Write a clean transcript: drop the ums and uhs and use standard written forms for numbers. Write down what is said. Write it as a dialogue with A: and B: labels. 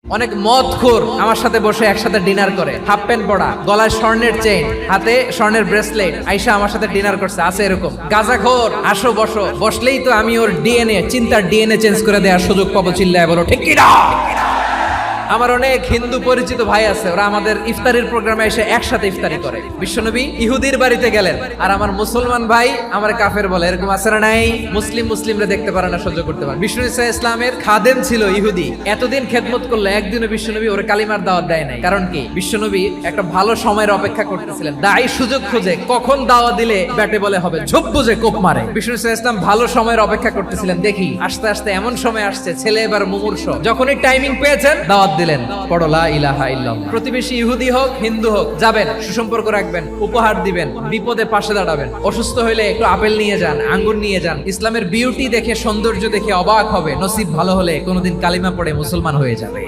A: অনেক মদখোর আমার সাথে বসে একসাথে ডিনার করে, হাফ প্যান্ট পরা, গলায় স্বর্ণের চেইন, হাতে স্বর্ণের ব্রেসলেট, আইসা আমার সাথে ডিনার করছে, আছে এরকম। গাঁজাখোর, আসো বসো, বসলেই তো আমি ওর ডিএনএ, চিন্তার ডিএনএ চেঞ্জ করে দেওয়ার সুযোগ পাবো, চিল্লায় বলো ঠিক কি না? আমার অনেক হিন্দু পরিচিত ভাই আছে, ওরা আমাদের ইফতারির প্রোগ্রামে এসে একসাথে ইফতারি করে। বিশ্বনবী ইহুদির বাড়িতে গেলেন, আর আমার মুসলমান ভাই আমার কাফের বলে, এরকম আছে না নাই? মুসলিমরা দেখতে পারে না, সহ্য করতে পারে। বিষ্ণু ইসা ইসলামের খাদেম ছিল ইহুদি, এতদিন খেদমত করলো, একদিনও বিশ্বনবী ওর কালিমার দাওয়াত দেয় নাই। কারণ কি? বিশ্বনবী একটা ভালো সময়ের অপেক্ষা করতেছিলেন, দায়ী সুযোগ খুঁজে কখন দাওয়া দিলে ব্যাটে বলে হবে, ঝোপ বুঝে কোপ মারে। বিষ্ণু ইসা ইসলাম ভালো সময়ের অপেক্ষা করতেছিলেন, দেখি আস্তে আস্তে এমন সময় আসছে, ছেলে এবার মুমূর্ষ, যখনই টাইমিং পেয়েছেন দাওয়াত দিলেন, পড়ো লা ইলাহা ইল্লাল্লাহ। প্রতিবেশী ইহুদি হোক হিন্দু হোক, যাবেন, সুসম্পর্ক রাখবেন, উপহার দিবেন, বিপদে পাশে দাঁড়াবেন, অসুস্থ হইলে একটু আপেল নিয়ে যান, আঙ্গুর নিয়ে যান। ইসলামের বিউটি দেখে, সৌন্দর্য দেখে অবাক হবে, নসিব ভালো হলে কোনোদিন কালিমা পড়ে মুসলমান হয়ে যাবে।